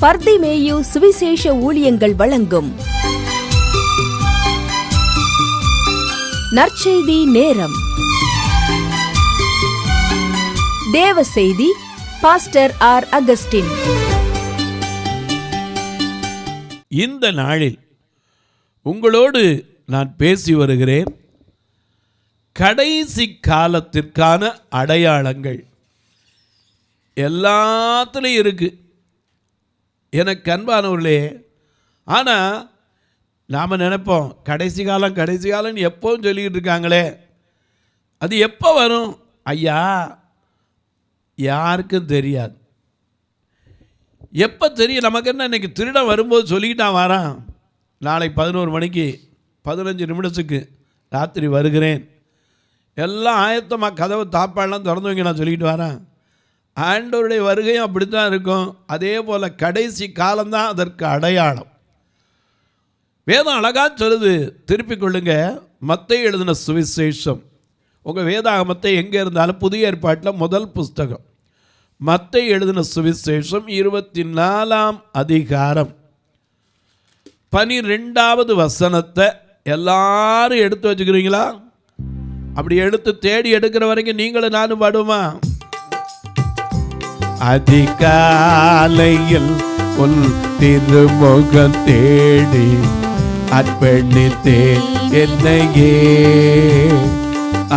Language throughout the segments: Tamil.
பர்திமேயு சுவிசேஷ ஊழியங்கள் வழங்கும் நற்செய்தி நேரம். தேவ செய்தி பாஸ்டர் ஆர். அகஸ்டின். இந்த நாளில் உங்களோடு நான் பேசி வருகிறேன். கடைசி காலத்திற்கான அடையாளங்கள் எல்லாத்துலேயும் இருக்குது எனக்கு அன்பானவர்களே. ஆனால் நாம் நினைப்போம் கடைசி காலம்னு எப்போவும் சொல்லிக்கிட்டு இருக்காங்களே, அது எப்போ வரும் ஐயா? யாருக்கும் தெரியாது. எப்போ தெரியும்? நமக்கு என்ன, இன்றைக்கி திருடன் வரும்போது சொல்லிக்கிட்டான் வரான், நாளைக்கு 11 மணிக்கு 15 நிமிடத்துக்கு ராத்திரி வருகிறேன், எல்லாம் ஆயத்தமாக கதவை தாப்பாடெல்லாம் திறந்து வைங்க நான் சொல்லிக்கிட்டு வரேன். ஆண்டவருடைய வருகையும் அப்படி தான் இருக்கும். அதே போல் கடைசி காலம்தான் அதற்கு அடையாளம். வேதம் அழகாக சொல்லுது, திருப்பிக் கொள்ளுங்க. மத்தேயு எழுதின சுவிசேஷம், உங்கள் வேதாகமத்தை எங்கே இருந்தாலும் புதிய ஏற்பாட்டில் முதல் புஸ்தகம் மத்தேயு எழுதின சுவிசேஷம் 24ஆம் அதிகாரம் 12வது வசனத்தை எல்லாரும் எடுத்து வச்சுக்கிறீங்களா? அப்படி எடுத்து தேடி எடுக்கிற வரைக்கும் நீங்களும் நானும் பாடுமா? அதிகாலையில் உன் திருமுகம் தேடி அர்ப்பணித்தேன் என்னையே,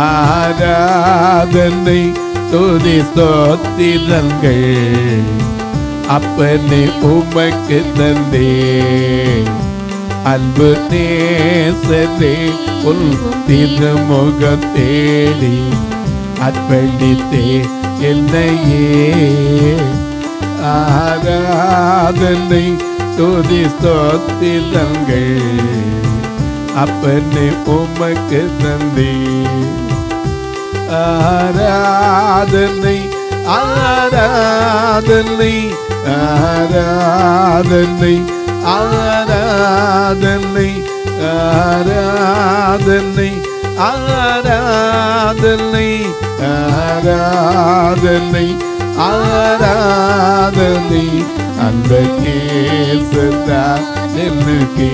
ஆராதனை துதி ஸ்தோத்திரங்கள் அப்பனே உமக்கு தந்தே, அன்பு நேசரே உன் திருமுகம் தேடி அர்ப்பணித்தேன் என்னையே, ஆராதனை துதி ஸ்தோத்திரங்கள் அப்பனே உமக்கு தந்தே, ஆராதனை ஆராதனை ஆராதனை ஆராதனை ஆராதனை ஆராதனை ஆராதனை ஆராதனை அன்பே சதா என்னுக்கே,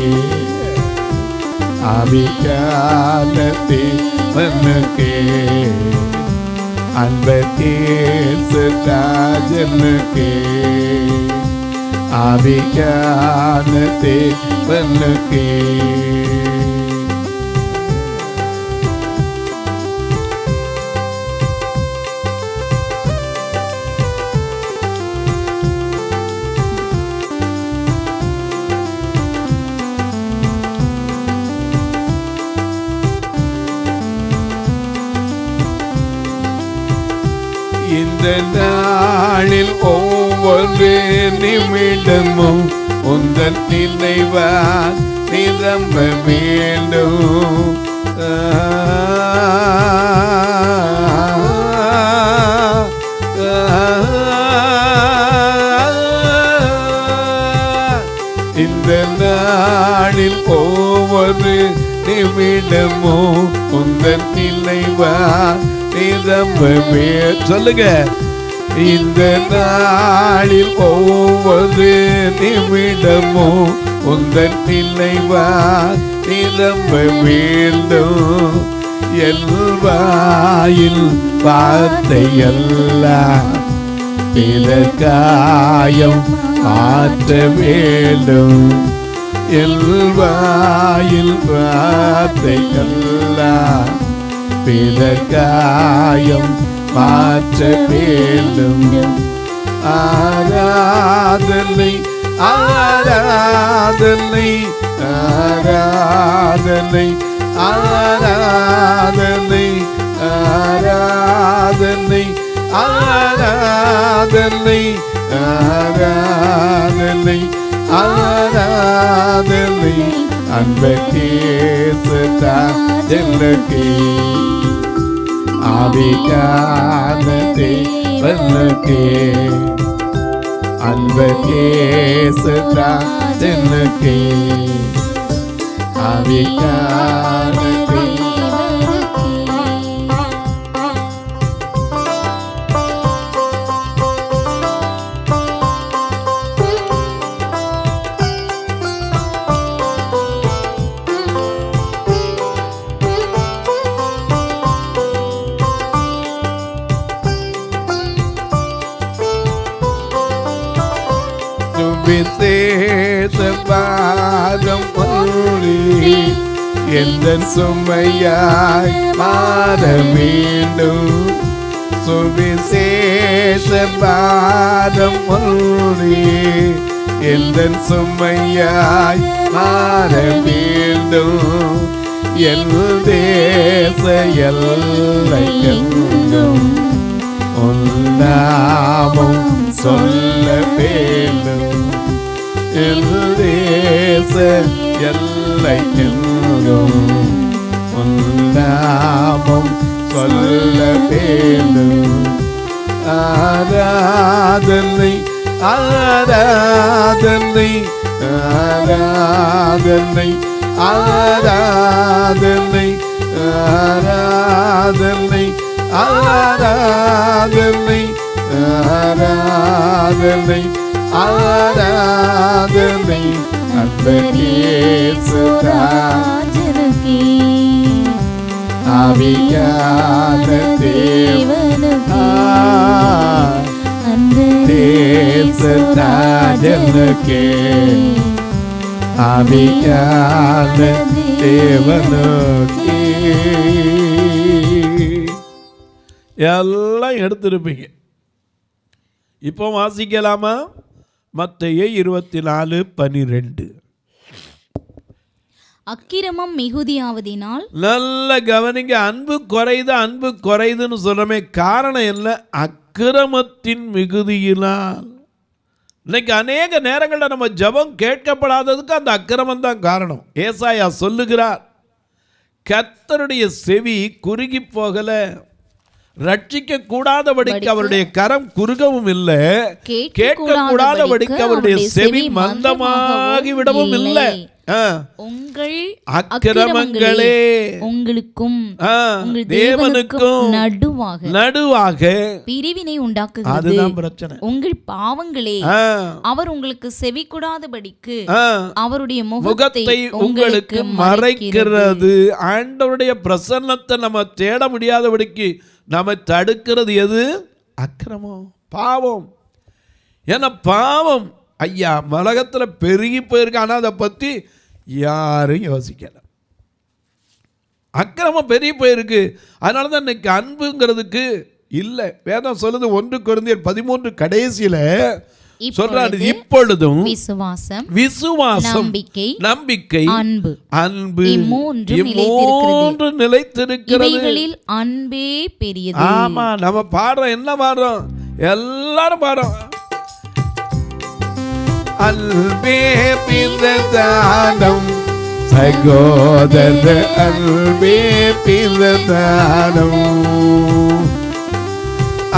ஆவியானதே வனுக்கே, அன்பே சதா என்னுக்கே, ஆவியானதே வனுக்கே. இந்த நாளில் ஒவ்வொரு நிமிடமும் உந்தன் நினைவால் நிரம்ப வேண்டும், இந்த நாளில் ஒவ்வொரு நிமிடமும் உந்தன் நினைவால் நிரம்பவே. சொல்லுங்க, இந்த நாளில் ஒவ்வொரு நிமிடமும் உந்தன் நினைவால் நிரம்ப வேண்டும், எல்வாயில் வார்த்தை எல்லாம் காயம் மாற்ற வேண்டும், எல்வாயில் வார்த்தை எல்லாம் காயம் மாற்ற வேண்டும், ஆராதனை ஆராதனை ஆராதனை ஆராதனை ஆராதனை ஆராதனை ஆராதனை ஆராதனை அன்பே சதா என்னுக்கே, ஆவியானதே வனுக்கே, அன்பே சதா என்னுக்கே, ஆவியானதே. சுவிசேஷ பாரம் ஒன்றி எந்தன் சுமையாய் மாற வேண்டும். சுவிசேஷ பாரம் ஒன்றி எந்தன் சுமையாய் மாற வேண்டும். என் தேச எல்லையெங்கும் உன் நாமம் சொல்ல வேண்டும். என் தேச எல்லையெங்கும் உன் நாமம் சொல்ல வேண்டும். ஆராதனை ஆராதனை ஆராதனை ஆராதனை ஆராதனை ஆராதனை ஆராதனை ஆராதனை அந்த இயேசுராஜனுக்கே ஆவியான தேவனுக்கே அந்த இயேசுராஜனுக்கே ஆவியான தேவனுக்கே. எல்லாம் எடுத்திருப்பீங்க. இப்போ வாசிக்கலாமா? மத்தேயு 24:12. அக்கிரமம் மிகுதியாவதினால். நல்ல கவனிங்க. அன்பு குறையுதுன்னு சொல்றமே, காரணம் என்ன? அக்கிரமத்தின் மிகுதியினால். இன்னைக்கு அநேக நேரங்களில் நம்ம ஜெபம் கேட்கப்படாததுக்கு அந்த அக்கிரமம் தான் காரணம். ஏசாயா சொல்லுகிறார், கர்த்தருடைய செவி குறுகி போகல, ரட்சிக்க கூடாதபடிக்கு அவருடைய கரம் குறுகவும் இல்லை, கேட்க கூடாதபடிக்கு அவருடைய செவி மந்தமாகி விடவும் இல்லை. உங்கள் அக்கிரமங்களே உங்களுக்கும் தேவனுக்கும் நடுவாக பிரிவினை உண்டாக்குகிறது. அதுதான் பிரச்சனை. உங்கள் பாவங்களே அவர் உங்களுக்கு செவி கூடாதபடிக்கு அவருடைய முகத்தை உங்களுக்கு மறைக்கிறது. ஆண்டவருடைய பிரசன்னத்தை நம்ம தேட முடியாதபடிக்கு நம்ம தடுக்கிறது எது? அக்கிரமம், பாவம். ஏன்னா பாவம் ஐயா உலகத்தில் பெருகி போயிருக்கு, ஆனால் அதை பற்றி யாரும் யோசிக்கல. அக்கிரமம் பெருகி போயிருக்கு. அதனால தான் இன்னைக்கு அன்புங்கிறதுக்கு இல்லை. வேதம் சொல்லுது 1 கொரிந்தியர் 13 கடைசியில சொல்றாரு, இப்பொழுதும் விசுவாசம் நம்பிக்கை அன்பு மூன்று நிலைத்திருக்கிறது. அன்பே பெரியது. ஆமா, நம்ம பாடுறோம். என்ன பாடுறோம்? எல்லாரும் பாடுறோம். அன்பே பிரதானம் சகோதர, அன்பே பிரதானம்,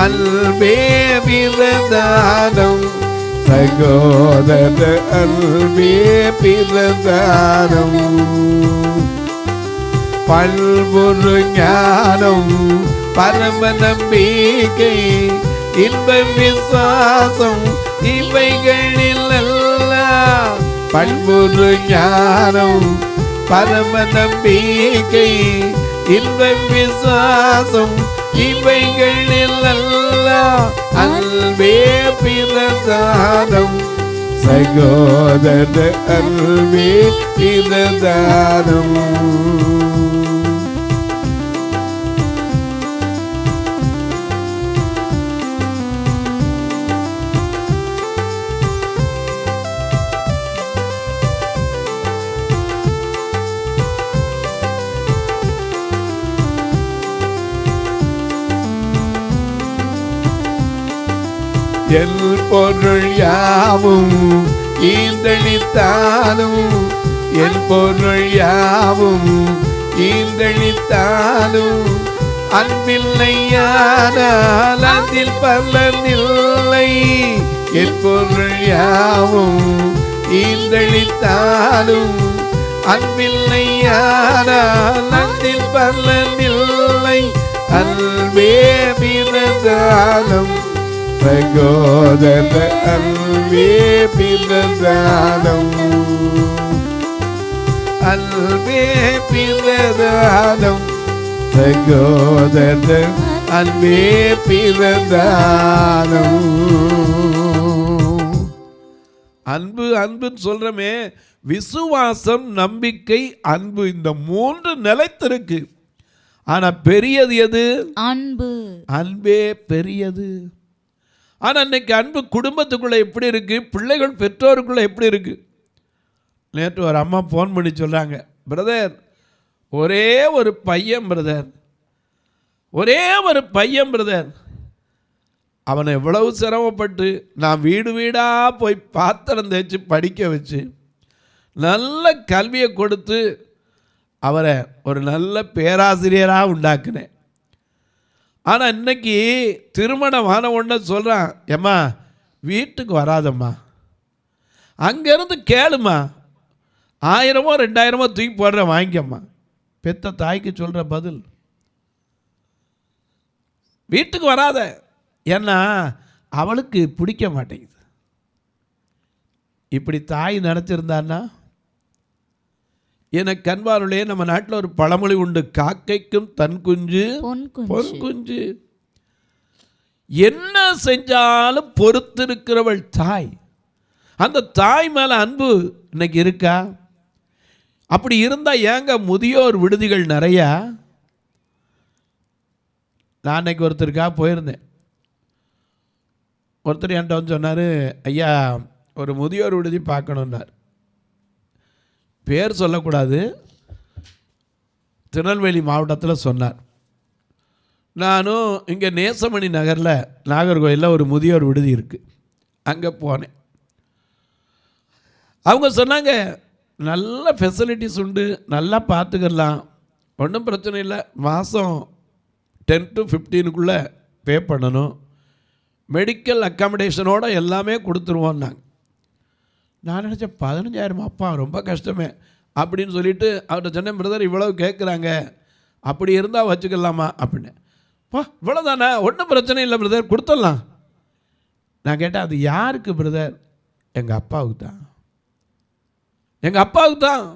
அன்பே பிரதானம் சகோதர, அன்பே பிரதானம். பல்பொரு ஞானம் பரம நம்பிக்கை இன்ப விசுவாசம் இவைகளில் எல்லாம். பல்பொரு ஞானம் பரம நம்பிக்கை இன்ப விசுவாசம் இவைகளில் எல்லாம். அன்பே பிரதானம் சகோதர, அன்பே பிரதானம். எல் பொருள் யாவும் ஈந்தளித்தாலும், என் பொருள் யாவும் ஈந்தளித்தாலும், அன்பில்லையானால் அதில் பலனில்லை. என் பொருள் யாவும் ஈந்தளித்தாலும், அன்பில்லையானால் அதில் பலனில்லை. அன்பே பிரதானம் சகோதர, அன்பே பிரதானம், அன்பே பிரதானம் சகோதர, அன்பே பிரதானம். அன்பு அன்புன்னு சொல்கிறோமே, விசுவாசம், நம்பிக்கை, அன்பு, இந்த 3 நிலைத்திருக்கு. ஆனால் பெரியது எது? அன்பு. அன்பே பெரியது. ஆனால் இன்னைக்கு அன்பு குடும்பத்துக்குள்ளே எப்படி இருக்குது, பிள்ளைகள் பெற்றோருக்குள்ளே எப்படி இருக்குது? நேற்று ஒரு அம்மா ஃபோன் பண்ணி சொல்கிறாங்க, பிரதர் ஒரே ஒரு பையன் பிரதர், ஒரே ஒரு பையன் பிரதர், அவனை எவ்வளவு சிரமப்பட்டு நான் வீடு வீடாக போய் பாத்திரம் தேய்ச்சி படிக்க வச்சு நல்ல கல்வியை கொடுத்து அவரை ஒரு நல்ல பேராசிரியராக உண்டாக்குனேன். ஆனால் இன்னைக்கு திருமணம் ஆன உடனே சொல்கிறான், ஏம்மா வீட்டுக்கு வராதம்மா, அங்கேருந்து கேளுமா, 1000 2000 தூக்கி போடுற வாங்கிக்கம்மா. பெத்த தாய்க்கு சொல்கிற பதில், வீட்டுக்கு வராத, ஏன்னா அவளுக்கு பிடிக்க மாட்டேங்குது. இப்படி தாய் நினச்சிருந்தான்னா, எனக்கு அன்பாருளே, நம்ம நாட்டில் ஒரு பழமொழி உண்டு, காக்கைக்கும் தன் குஞ்சு பொன் குஞ்சு. என்ன செஞ்சாலும் பொறுத்திருக்கிறவள் தாய். அந்த தாய் மேலே அன்பு இன்னைக்கு இருக்கா? அப்படி இருந்தால் ஏங்க முதியோர் விடுதிகள் நிறையா? நான் அன்னைக்கு ஒருத்தருக்காக போயிருந்தேன். ஒருத்தர் என்கிட்ட வந்து சொன்னார், ஐயா ஒரு முதியோர் விடுதி பார்க்கணுன்னார். பேர் சொல்லக்கூடாது, திருநெல்வேலி மாவட்டத்தில் சொன்னார். நானும் இங்கே நேசமணி நகரில் நாகர்கோயிலில் ஒரு முதியோர் விடுதி இருக்குது, அங்கே போனேன். அவங்க சொன்னாங்க, நல்ல ஃபெசிலிட்டிஸ் உண்டு, நல்லா பார்த்துக்கலாம், ஒன்றும் பிரச்சனை இல்லை, மாதம் 10 to 15 பே பண்ணணும், மெடிக்கல் அக்காமடேஷனோட எல்லாமே கொடுத்துருவோன்னாங்க. நான் நினச்சேன் 15,000 அப்பா ரொம்ப கஷ்டமே அப்படின்னு சொல்லிட்டு அவர்கிட்ட சொன்னேன், பிரதர் இவ்வளவு கேட்குறாங்க, அப்படி இருந்தால் வச்சுக்கலாமா அப்படின்னு. இவ்வளோதானே, ஒன்றும் பிரச்சனை இல்லை பிரதர், கொடுத்துடலாம். நான் கேட்டேன், அது யாருக்கு பிரதர்? எங்கள் அப்பாவுக்கு தான். எங்கள் அப்பாவுக்கு தான்.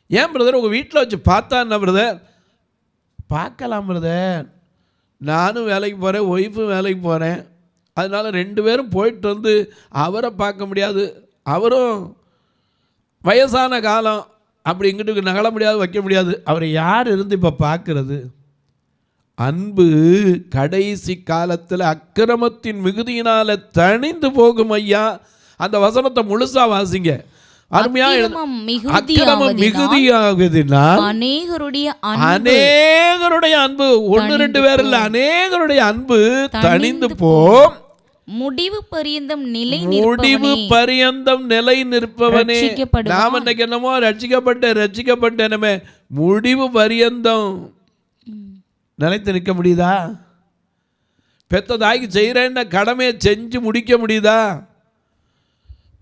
ஏன் பிரதர் உங்கள் வீட்டில் வச்சு பார்த்தா என்ன பிரதர்? பார்க்கலாம் பிரதர், நானும் வேலைக்கு போகிறேன், ஒய்ஃபும் வேலைக்கு போகிறேன், அதனால் 2 பேரும் போயிட்டு வந்து அவரை பார்க்க முடியாது, அவரும் வயசான காலம், அப்படி இங்கிட்டு நகல முடியாது, வைக்க முடியாது, அவரை யார் இருந்து இப்போ பார்க்கறது? அன்பு கடைசி காலத்தில் அக்கிரமத்தின் மிகுதியினால் தணிந்து போகும் ஐயா. அந்த வசனத்தை முழுசா வாசிங்க, அருமையா. அக்கிரமம் மிகுதியாகுதுனால் அநேகருடைய அன்பு, 1-2 பேர் இல்லை, அநேகருடைய அன்பு தணிந்து போம், முடிவு பரியந்தம் நிலை நிற்பவனே. நாம இன்னைக்கு என்னமோ ரட்சிக்கப்பட்டேனமே, முடிவு பரியந்தம் நிலைத்து நிற்க முடியுதா? பெத்த தாய்க்கு செய்கிறேன்ன கடமையை செஞ்சு முடிக்க முடியுதா?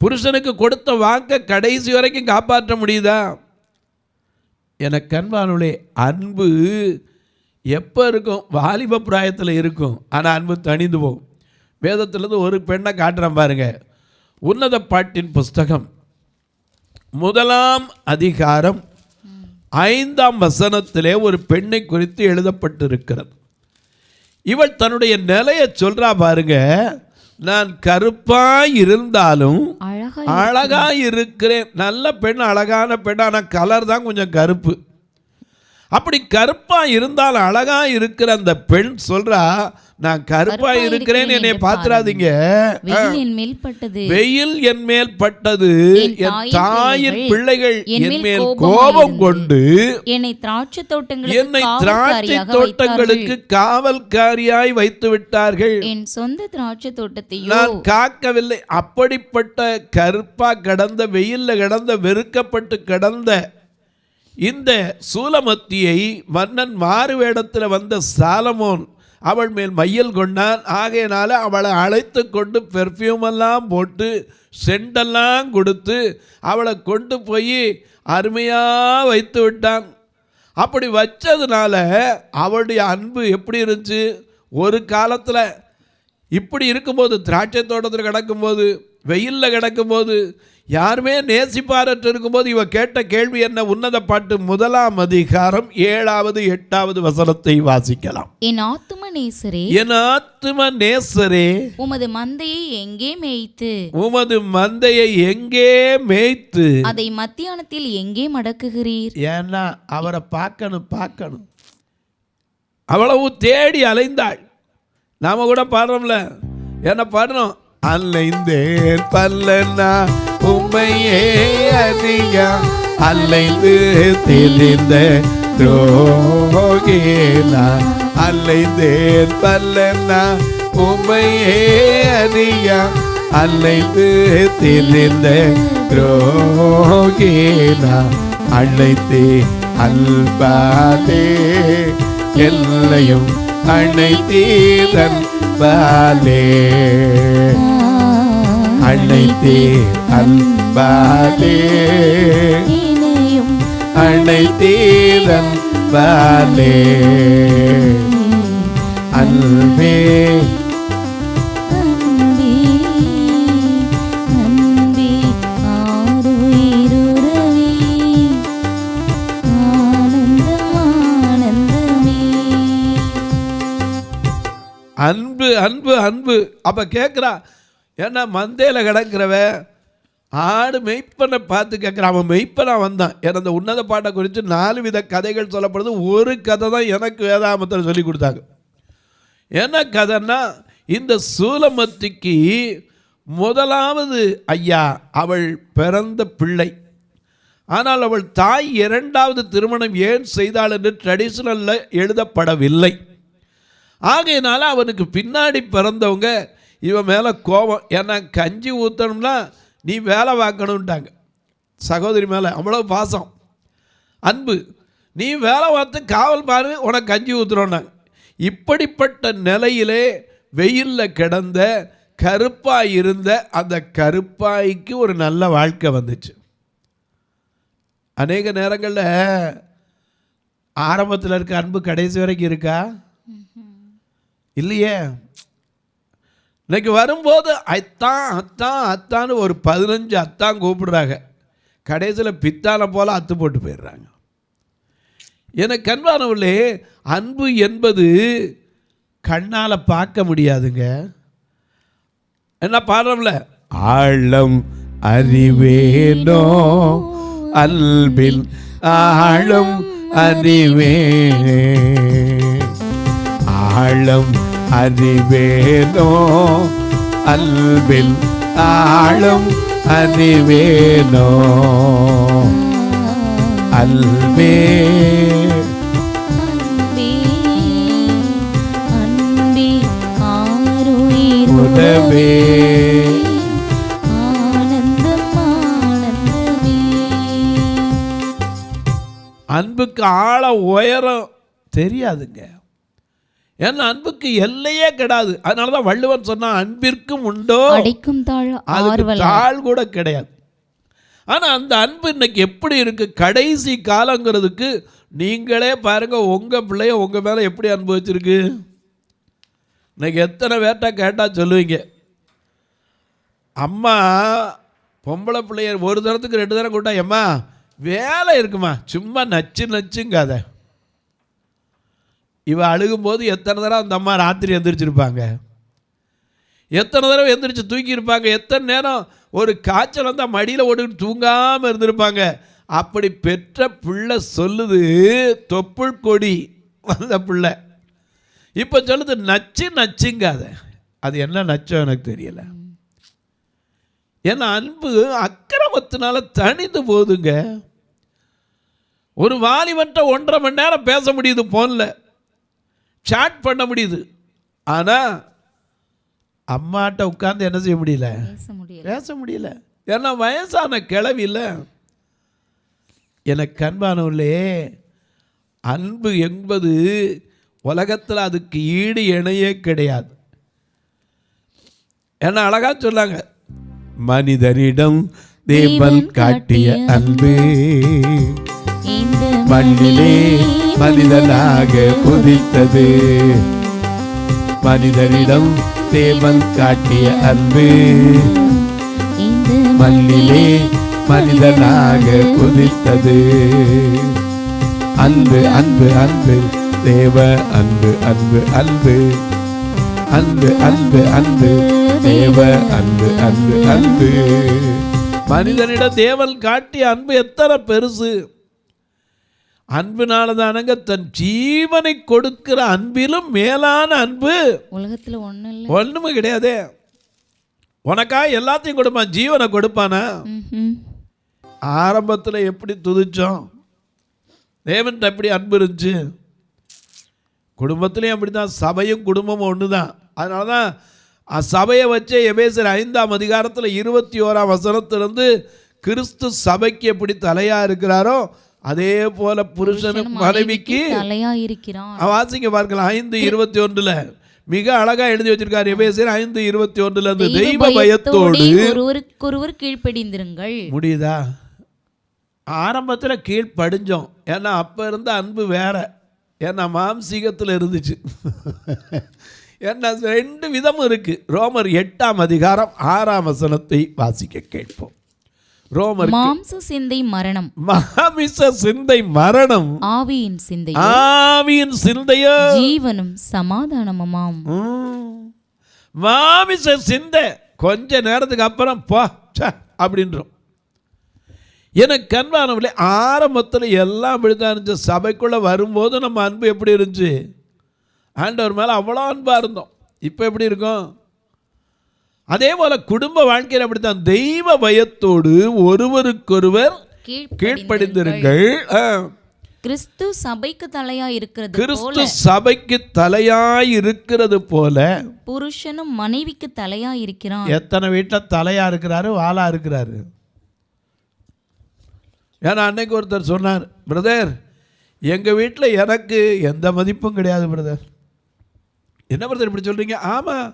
புருஷனுக்கு கொடுத்த வாக்க கடைசி வரைக்கும் காப்பாற்ற முடியுதா? எனக்கு அன்பானுளே, அன்பு எப்போ இருக்கும்? வாலிப பிராயத்தில் இருக்கும், ஆனால் அன்பு தணிந்து போகும். வேதத்திலேருந்து ஒரு பெண்ணை காட்டுறேன் பாருங்க. உன்னத பாட்டின் புஸ்தகம் 1 அதிகாரம் 5 வசனத்திலே ஒரு பெண்ணை குறித்து எழுதப்பட்டிருக்கிறது. இவள் தன்னுடைய நிலையை சொல்றா பாருங்க, நான் கருப்பாய் இருந்தாலும் அழகாய் இருக்கிறேன். நல்ல பெண், அழகான பெண், ஆனால் கலர் தான் கொஞ்சம் கருப்பு. அப்படி கருப்பா இருந்தால் அழகா இருக்கிற அந்த பெண் சொல்றா, நான் கருப்பா இருக்கிறேன், என்னை பாத்துறாதீங்க, வெயில் என் மேல் பட்டது, என் தாயின் பிள்ளைகள் என் மேல் கோபம் கொண்டு என்னை திராட்சை தோட்டங்களுக்கு காவல்காரியாய் வைத்து விட்டார்கள். என் சொந்த திராட்சை தோட்டத்தையும் நான் காக்கவில்லை. அப்படிப்பட்ட கருப்பா கடந்த, வெயில்ல கடந்த, வெறுக்கப்பட்டு கடந்த இந்த சூலமத்தியை மன்னன் மாறு வேடத்தில் வந்த சாலமோன் அவள் மேல் மையல் கொண்டான். ஆகையினால அவளை அழைத்து கொண்டு பெர்ஃப்யூம் எல்லாம் போட்டு செண்டெல்லாம் கொடுத்து அவளை கொண்டு போய் அருமையாக வைத்து விட்டான். அப்படி வச்சதுனால அவளுடைய அன்பு எப்படி இருந்துச்சு? ஒரு காலத்தில் இப்படி இருக்கும்போது, திராட்சை தோட்டத்தில் கிடக்கும்போது வெயிலில் கிடக்கும்போது, யாருமே நேசிப்பாரற்று இருக்கும்போது இவ கேட்ட கேள்வி என்ன? உன்னத பாட்டு 1 அதிகாரம் 7வது 8வது வசனத்தை வாசிக்கலாம். என் ஆத்தும நேசரே, என் ஆத்தும நேசரே, உமது மந்தையை எங்கே மேய்த்து, உமது மந்தையை எங்கே மேய்த்து, அதை மத்தியானத்தில் எங்கே மடக்குகிறீர்? ஏன்னா அவரை பார்க்கணும். அவ்வளவு தேடி அலைந்தாள். நாம கூட பாடுறோம்ல, என்ன பாடுறோம்? அலைந்தேன் பல்லனா உம்மையே அதிகம் அலைந்து திரிந்த துரோகினா. அலைந்தேன் பல்லனா உம்மையே அதிகம் அலைந்து திரிந்த துரோகினா. அழைத்தே அல்பாலே எல்லையும் அழைத்தீதன் பாலே. அழைத்தே அன்பாலே அழைத்தீதன் பாலே. அன்பே அன்பு அன்பு அன்பு. அப்போ கேட்குறா, ஏன்னா மந்தையில் கிடக்கிறவ ஆடு மெய்ப்பனை பார்த்து கேட்குறான். அவன் மெய்ப்பனாக வந்தான். ஏன்னா அந்த உன்னத பாட்டை குறித்து 4 வித கதைகள் சொல்லப்படுது. ஒரு கதை தான் எனக்கு வேதாமத்தில் சொல்லி கொடுத்தாங்க. என்ன கதைன்னா, இந்த சூலமத்திக்கு முதலாவது ஐயா அவள் பிறந்த பிள்ளை. ஆனால் அவள் தாய் 2வது திருமணம் ஏன் செய்தாள் என்று ட்ரெடிஷ்னலில் எழுதப்படவில்லை. ஆகையினால அவனுக்கு பின்னாடி பிறந்தவங்க இவன் மேலே கோபம். ஏன்னா கஞ்சி ஊற்றணும்னா நீ வேலை பார்க்கணுன்ட்டாங்க. சகோதரி மேலே அவ்வளோ பாசம், அன்பு. நீ வேலை பார்த்து காவல் பாரு, உனக்கு கஞ்சி ஊற்றுறோன்னாங்க. இப்படிப்பட்ட நிலையிலே வெயிலில் கிடந்த கருப்பாய் இருந்த அந்த கருப்பாய்க்கு ஒரு நல்ல வாழ்க்கை வந்துச்சு. அநேக நேரங்களில் ஆரம்பத்தில் இருக்க அன்பு கடைசி வரைக்கும் இருக்கா? இல்லையே. இன்னைக்கு வரும்போது அத்தான் அத்தான் அத்தான்னு ஒரு 15 அத்தான் கூப்பிடுறாங்க. கடைசியில் பித்தான போல் அத்து போட்டு போயிடுறாங்க. எனக்கு கண்பானவர்களே, அன்பு என்பது கண்ணால் பார்க்க முடியாதுங்க. என்ன பாடுறோம்ல, ஆழம் அறிவேனோ அன்பில் ஆழம் அறிவே, ஆழம் அறிவேனோ அன்பில் ஆழம் அறிவேனோ. அல்பே உதவே அன்புக்கு ஆழ உயரம் தெரியாதுங்க. ஏன்னா அன்புக்கு எல்லையே கிடையாது. அதனால தான் வள்ளுவன் சொன்னா, அன்பிற்கும் உண்டோ அடைக்கும் தாழ், அதுக்கு தாழ் கூட கிடையாது. ஆனால் அந்த அன்பு இன்னைக்கு எப்படி இருக்கு? கடைசி காலங்கிறதுக்கு நீங்களே பாருங்க, உங்கள் பிள்ளைய உங்கள் மேலே எப்படி அன்பு வச்சிருக்கு. இன்னைக்கு எத்தனை பேர்ட்ட கேட்டால் சொல்லுவீங்க, அம்மா பொம்பளை பிள்ளைய ஒரு தரத்துக்கு 2 தரம் கூட்டா, எம்மா வேலை இருக்குமா, சும்மா நச்சு நச்சுங்காத. இவ அழுகும்போது எத்தனை தடவை அந்த அம்மா ராத்திரி எந்திரிச்சிருப்பாங்க, எத்தனை தடவை எந்திரிச்சு தூக்கியிருப்பாங்க, எத்தனை நேரம் ஒரு காய்ச்சல் வந்தால் மடியில் ஓட்டுக்கிட்டு தூங்காமல் இருந்திருப்பாங்க. அப்படி பெற்ற பிள்ளை சொல்லுது, தொப்புள் கொடி வந்த பிள்ளை இப்போ சொல்லுது நச்சு நச்சுங்காத. அது என்ன நச்சோ எனக்கு தெரியல. ஏன்னா அன்பு அக்கிரமத்தினால தனிந்து போகுதுங்க. ஒரு வாலிபன்ட்ட 1.5 மணி நேரம் பேச முடியுது, ஃபோனில் சாட் பண்ண முடியுது. ஆனால் அம்மாட்ட உட்கார்ந்து என்ன செய்ய முடியல, பேச முடியல. ஏன்னா வயசான கிழவி இல்லை. எனக்கு அன்பானவர்களே, அன்பு என்பது உலகத்தில் அதுக்கு ஈடு இணையே கிடையாது. ஏன்னா அழகா சொன்னாங்க, மனிதரிடம் தேவன் காட்டிய அன்பு மண்ணிலே மனிதனாக புதித்தது. மனிதரிடம் தேவன் காட்டிய அன்பு மண்ணிலே மனிதனாக உதித்தது. அன்பு அன்பு அன்பு தேவ அன்பு அன்பு அன்பு அன்பு அன்பு அன்பு தேவ அன்பு அன்பு அன்பு. மனிதனிடம் தேவன் காட்டிய அன்பு எத்தனை பெருசு! அன்பினாலதானங்க தன் ஜீவனை கொடுக்கிற அன்பிலும் மேலான அன்பு உலகத்துல ஒண்ணும் இல்ல. ஒண்ணுமே கிடையாதே. உனக்கா எல்லாத்தையும் கொடுப்பான், ஜீவனை கொடுப்பானா? ஆரம்பத்தில் எப்படி துதிச்சோம், தேவன் எப்படி அன்பு இருந்துச்சு. குடும்பத்திலையும் அப்படி தான், சபையும் குடும்பமும் ஒன்று தான். அதனால தான் சபையை வச்சே எபேசியர் 5ஆம் அதிகாரத்தில் 21ஆம் வசனத்திலிருந்து கிறிஸ்து சபைக்கு எப்படி தலையா இருக்கிறாரோ அதே போல புருஷனும் மனைவிக்கு தலையா இருக்கிறான். வாசிங்க பார்க்கலாம் 5:21 மிக அழகா எழுதி வச்சிருக்காரு. எபேசியர் 5:21 தெய்வ பயத்தோடு ஒருவருக்கொருவர் கீழ்ப்படிந்திருங்கள். முடியுதா? ஆரம்பத்தில் கீழ்ப்படிஞ்சோம், ஏன்னா அப்போ இருந்த அன்பு வேற, ஏன்னா மாம்சீகத்தில் இருந்துச்சு. என்ன 2 விதமும் இருக்கு. ரோமர் 8ஆம் அதிகாரம் 6ஆம் வசனத்தை வாசிக்க கேட்போம். ரோமர் மாம்ச சிந்தை மரணம், மாமிச சிந்தை மரணம், ஆவியின் சிந்தை ஆவியின் சிந்தையோ ஜீவனும் சமாதானமுமாம். மாமிச சிந்தை கொஞ்ச நேரத்துக்கு அப்புறம் போ அப்படின்றோம். எனக்கு அன்பானவர்களே, ஆரம்பத்தில் எல்லாம் அப்படிதான் இருந்துச்சு. சபைக்குள்ளே வரும்போது நம்ம அன்பு எப்படி இருந்துச்சு, ஆண்டவர் மேலே அவ்வளோ அன்பாக இருந்தோம். இப்போ எப்படி இருக்கும்? அதே போல் குடும்ப வாழ்க்கையில் அப்படித்தான். தெய்வ பயத்தோடு ஒருவருக்கொருவர் கீழ்ப்படிந்திருங்கள். கிறிஸ்து சபைக்கு தலையா இருக்கிறது, கிறிஸ்து சபைக்கு தலையாய் இருக்கிறது போல புருஷனும் மனைவிக்கு தலையா இருக்கிறான். எத்தனை வீட்டில் தலையா இருக்கிறாரு, வாளா இருக்கிறாரு? ஏன்னா அன்னைக்கு ஒருத்தர் சொன்னார், பிரதர் எங்கள் வீட்டில் எனக்கு எந்த மதிப்பும் கிடையாது பிரதர். என்ன பிரதர் இப்படி சொல்கிறீங்க? ஆமாம்,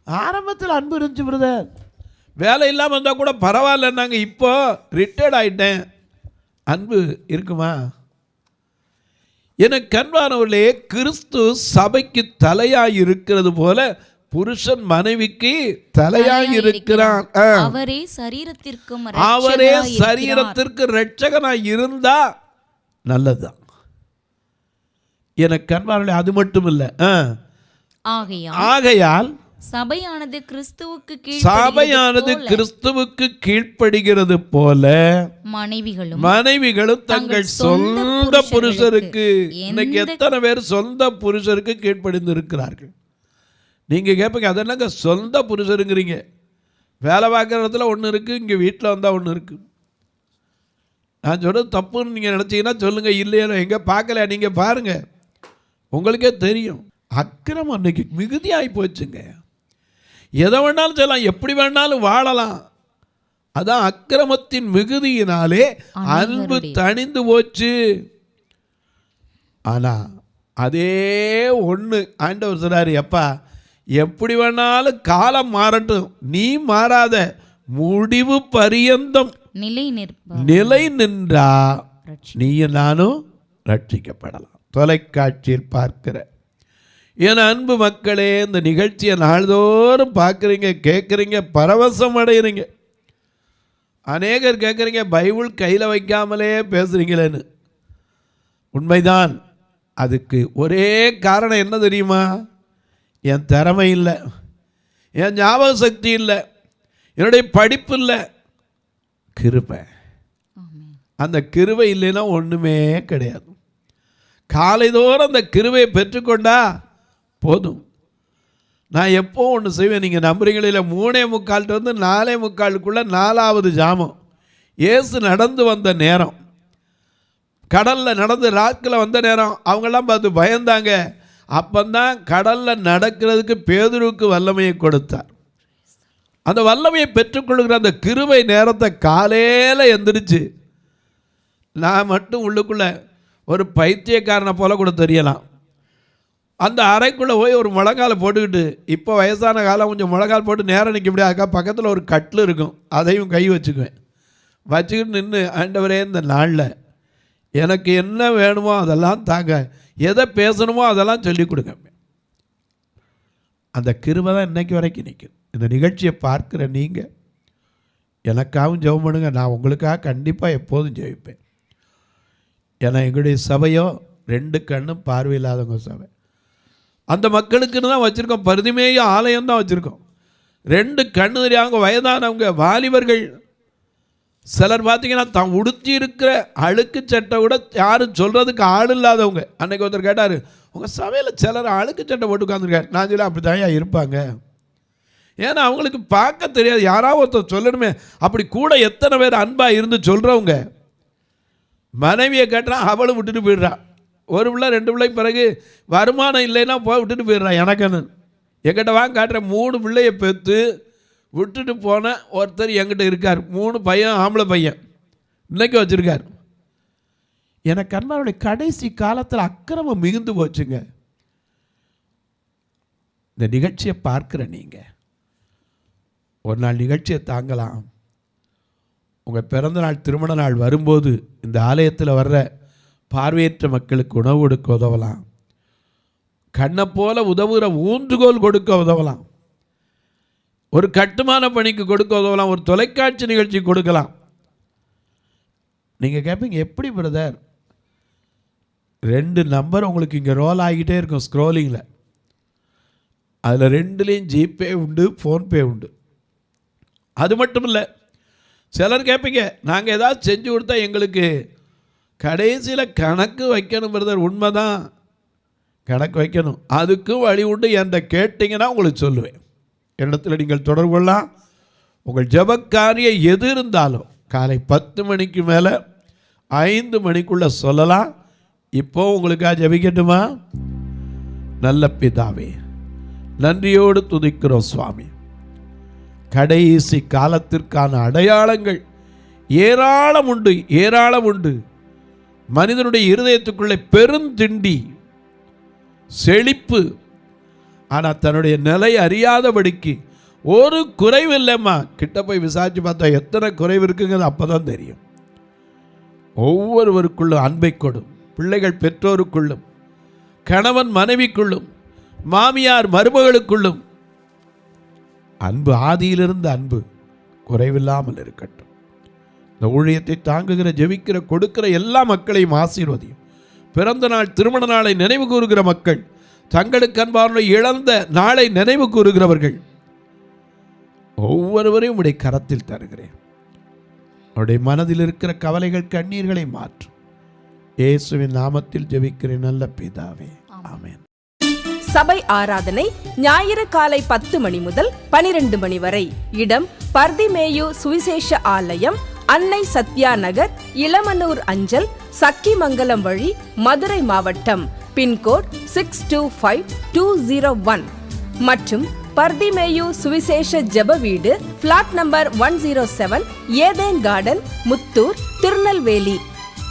ஆரம்பத்தில் அன்பு இருந்துச்சு பிரதர், வேலை இல்லாமல் இருந்தால் கூட பரவாயில்லன்னாங்க, இப்போ ரிட்டையர்ட் ஆகிட்டேன், அன்பு இருக்குமா? எனக்கு அன்பானவர்களே, கிறிஸ்து சபைக்கு தலையாய் இருக்கிறது போல புருஷன் மனைவிக்கு தலையாய் இருக்கிறான். அவரே சரீரத்திற்கு இரட்சகனாய் இருந்தா நல்லதுதான். எனக்கு அன்பானவர்களே, அது மட்டும் இல்லை, ஆகையால் சபையானது கிறிஸ்துவுக்கு கீழ்ப்படுகிறது போல மனைவிகளும் தங்கள் சொந்த புருஷருக்கு. இன்னைக்கு எத்தனை பேர் சொந்த புருஷருக்கு கீழ்ப்படிந்து இருக்கிறார்கள்? நீங்க கேட்பீங்க, அது என்னங்க சொந்த புருஷருங்கிறீங்க? வேலை பார்க்குற இடத்துல ஒன்று இருக்கு, இங்கே வீட்டில் வந்தால் ஒன்று இருக்கு. நான் சொல்றது தப்புன்னு நீங்கள் நினச்சிங்கன்னா சொல்லுங்க, இல்லையா எங்கே பார்க்கல, நீங்கள் பாருங்க, உங்களுக்கே தெரியும். அக்கிரமம் அன்னைக்கு மிகுதியாகி போச்சுங்க. எதை வேணாலும் செய்யலாம், எப்படி வேணாலும் வாழலாம். அதான் அக்கிரமத்தின் மிகுதியினாலே அன்பு தணிந்து போச்சு. ஆனால் அதே ஒன்று ஆண்டவர் சொல்றாரு, எப்பா எப்படி வேணாலும் காலம் மாறட்டும், நீ மாறாத, முடிவு பரியந்தம் நிலை நின்றா நீயும் நானும் ரட்சிக்கப்படலாம். தொலைக்காட்சியில் பார்க்கிற என் அன்பு மக்களே, இந்த நிகழ்ச்சியை நாள்தோறும் பார்க்குறீங்க, கேட்குறீங்க, பரவசம் அடைகிறீங்க. அநேகர் கேட்குறீங்க, பைபிள் கையில் வைக்காமலே பேசுகிறீங்களேன்னு. உண்மைதான். அதுக்கு ஒரே காரணம் என்ன தெரியுமா? என் திறமை இல்லை, என் ஞாபக சக்தி இல்லை, என்னுடைய படிப்பு இல்லை, கிருபை. அந்த கிருபை இல்லைன்னா ஒன்றுமே கிடையாது. காலைதோறும் அந்த கிருபையை பெற்றுக்கொண்டா போதும். நான் எப்போ ஒன்று செய்வேன், நீங்கள் நம்புறீங்களே, 3:45 4:45 4வது ஜாமம் இயேசு நடந்து வந்த நேரம், கடலில் நடந்து ராக்கில் வந்த நேரம், அவங்கெல்லாம் பார்த்து பயந்தாங்க. அப்பந்தான் கடலில் நடக்கிறதுக்கு பேதுருவுக்கு வல்லமையை கொடுத்தார். அந்த வல்லமையை பெற்றுக்கொள்கிற அந்த கிருபை நேரத்தை காலையில் எந்திரிச்சு, நான் மட்டும் உள்ளுக்குள்ளே ஒரு பைத்தியக்காரனை போல கூட தெரியலாம், அந்த அறைக்குள்ளே போய் ஒரு முழங்கால போட்டுக்கிட்டு, இப்போ வயசான காலம் கொஞ்சம் முழங்கால் போட்டு நேரம் நிற்க முடியாது, பக்கத்தில் ஒரு கட்டில் இருக்கும், அதையும் கை வச்சுக்குவேன். வச்சுக்கிட்டு நின்று, ஆண்டவரே இந்த நாளில் எனக்கு என்ன வேணுமோ அதெல்லாம் தாங்க, எதை பேசணுமோ அதெல்லாம் சொல்லிக் கொடுங்க. அந்த கிருபை தான் இன்னைக்கு வரைக்கும் நிற்கும். இந்த நிகழ்ச்சியை பார்க்குற நீங்கள் எனக்காகவும் ஜெபம் பண்ணுங்க, நான் உங்களுக்காக கண்டிப்பாக எப்போதும் ஜெபிப்பேன். ஏன்னா எங்களுடைய சபையோ 2 கண்ணும் பார்வையில்லாதவங்க சபை. அந்த மக்களுக்குன்னு தான் வச்சுருக்கோம். பரிதிமேய ஆலயம் தான் வச்சுருக்கோம். 2 கண்ணு தெரியாதவங்க, வயதானவங்க, வாலிபர்கள். சிலர் பார்த்தீங்கன்னா தான் உடுத்தி இருக்கிற அழுக்கு சட்டை கூட யாரும் சொல்கிறதுக்கு ஆள் இல்லாதவங்க. அன்றைக்கி ஒருத்தர் கேட்டார், உங்கள் சபையில் சிலர் அழுக்கு சட்டை போட்டு உட்காந்துருக்காரு. நான் சொல்ல அப்படி தான் இருப்பாங்க. ஏன்னா அவங்களுக்கு பார்க்க தெரியாது, யாராவது ஒருத்தர் சொல்லணுமே. அப்படி கூட எத்தனை பேர் அன்பாக இருந்து சொல்கிறவங்க. மனைவியை கேட்டால் அவளும் விட்டுட்டு போயிடுறான். 1 பிள்ளை 2 பிள்ளைக்கு பிறகு வருமானம் இல்லைன்னா போய் விட்டுட்டு போயிடுறான். எனக்குன்னு என்கிட்ட வாங்க காட்டுறேன். 3 பிள்ளையை பெற்று விட்டுட்டு போன ஒருத்தர் என்கிட்ட இருக்கார். 3 பையன், ஆம்பளை பையன் இன்னைக்கு வச்சுருக்கார். எனக்கு அன்பாருடைய கடைசி காலத்தில் அக்கிரமம் மிகுந்து போச்சுங்க. இந்த நிகழ்ச்சியை பார்க்குற நீங்கள் ஒரு நாள் நிகழ்ச்சியை தாங்கலாம். உங்கள் பிறந்த நாள், திருமண நாள் வரும்போது இந்த ஆலயத்தில் வர்ற பார்வையற்ற மக்களுக்கு உணவு கொடுக்க உதவலாம். கண்ணை போல உதவுகிற ஊன்றுகோல் கொடுக்க உதவலாம். ஒரு கட்டுமான பணிக்கு கொடுக்க உதவலாம். ஒரு தொலைக்காட்சி நிகழ்ச்சி கொடுக்கலாம். நீங்கள் கேட்பீங்க, எப்படி பிரதர்? 2 நம்பர் உங்களுக்கு இங்கே ரோல் ஆகிட்டே இருக்கும் ஸ்க்ரோலிங்கில். அதில் 2லேயும் ஜிபே உண்டு, ஃபோன்பே உண்டு. அது மட்டும் இல்லை, சிலர் கேட்பீங்க, நாங்கள் ஏதாவது செஞ்சு கொடுத்தா எங்களுக்கு கடைசியில் கணக்கு வைக்கணும் பிரதர். உண்மைதான், கணக்கு வைக்கணும். அதுக்கும் வழி உண்டு. என்கிட்ட கேட்டிங்கன்னா உங்களுக்கு சொல்லுவேன். என்னிடத்தில் நீங்கள் தொடர்பு கொள்ளலாம். உங்கள் ஜெபக்காரிய எது இருந்தாலும் காலை 10 மணிக்கு மேலே 5 மணிக்குள்ளே சொல்லலாம். இப்போ உங்களுக்காக ஜெபிக்கட்டுமா? நல்ல பிதாவே, நன்றியோடு துதிக்கிறோம் சுவாமி. கடைசி காலத்திற்கான அடையாளங்கள் ஏராளம் உண்டு, ஏராளம் உண்டு. மனிதனுடைய இருதயத்துக்குள்ளே பெருந்திண்டி, செழிப்பு. ஆனால் தன்னுடைய நிலை அறியாதபடிக்கு ஒரு குறைவு இல்லைம்மா. கிட்ட போய் விசாரித்து பார்த்தா எத்தனை குறைவு இருக்குங்கிறது அப்போ தான் தெரியும். ஒவ்வொருவருக்குள்ளும் அன்பை கொடும். பிள்ளைகள் பெற்றோருக்குள்ளும், கணவன் மனைவிக்குள்ளும், மாமியார் மருமகளுக்குள்ளும் அன்பு, ஆதியிலிருந்து அன்பு குறைவில்லாமல் இருக்கட்டும். இந்த ஊழியத்தை தாங்குகிற, ஜெபிக்கிற, கொடுக்கிற எல்லா மக்களையும் ஆசீர்வதியும். பிறந்த நாள், திருமண நாளை நினைவு கூறுகிற மக்கள், தங்களுக்கு அன்பான இழந்த நாளை நினைவு கூறுகிறவர்கள் ஒவ்வொருவரையும் உடைய கரத்தில் தருகிறேன். அவருடைய மனதில் இருக்கிற கவலைகள், கண்ணீர்களை மாற்றும். இயேசுவின் நாமத்தில் ஜெபிக்கிறேன் நல்ல பிதாவே, ஆமென். சபை ஆராதனை ஞாயிறு காலை 10 மணி முதல் 12 மணி வரை. இடம் பர்திமேயு சுவிசேஷ ஆலயம், அன்னை சத்யா நகர், இளமனூர் அஞ்சல், சக்கிமங்கலம் வழி, மதுரை மாவட்டம். பின்கோட் 625201 மற்றும் பர்திமேயு சுவிசேஷ ஜெப வீடு, plot number 107, Eden garden, Muthur, Tirunelveli.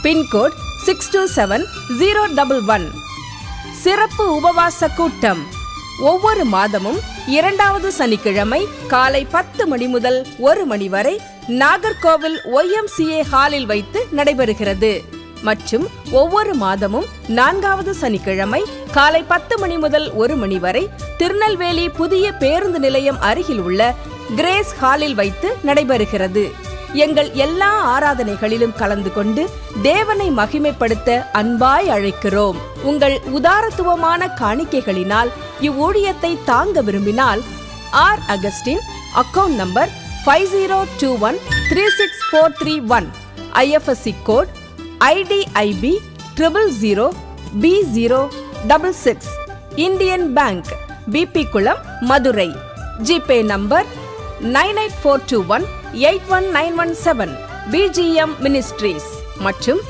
Pin code 627011. சிறப்பு உபவாச கூட்டம் ஒவ்வொரு மாதமும் 2வது சனிக்கிழமை காலை 10 மணி முதல் 1 மணி வரை நாகர்கோவில் YMCA ஹாலில் வைத்து நடைபெறுகிறது. மற்றும் ஒவ்வொரு மாதமும் 4வது சனிக்கிழமை காலை 10 மணி முதல் 1 மணி வரை திருநெல்வேலி புதிய பேருந்து நிலையம் அருகில் உள்ள கிரேஸ் ஹாலில் வைத்து நடைபெறுகிறது. எங்கள் எல்லா ஆராதனைகளிலும் கலந்து கொண்டு தேவனை மகிமைப்படுத்த அன்பாய் அழைக்கிறோம். உங்கள் உதாரத்துவமான காணிக்கைகளினால் இவ்வூழியத்தை தாங்க விரும்பினால் R Augustine, account number 5021364331, IFSC code IDIB 000B066, Indian bank, BP Kulam, Madurai. GPay number 9842181917, BGM ministries மற்றும்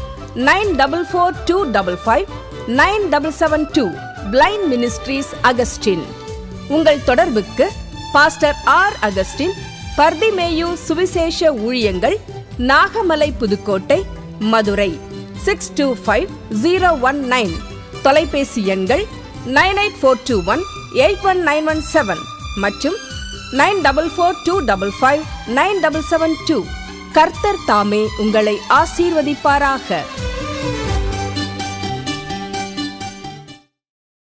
9442559772, பிளைண்ட் மினிஸ்ட்ரீஸ் அகஸ்டின். உங்கள் தொடர்புக்கு பாஸ்டர் ஆர் அகஸ்டின், பர்திமேயு சுவிசேஷ ஊழியங்கள், நாகமலை, புதுக்கோட்டை, மதுரை 625019. தொலைபேசி எண்கள் 9842181917 மற்றும் 9442559772. கர்த்தர் தாமே உங்களை ஆசீர்வதிப்பாராக.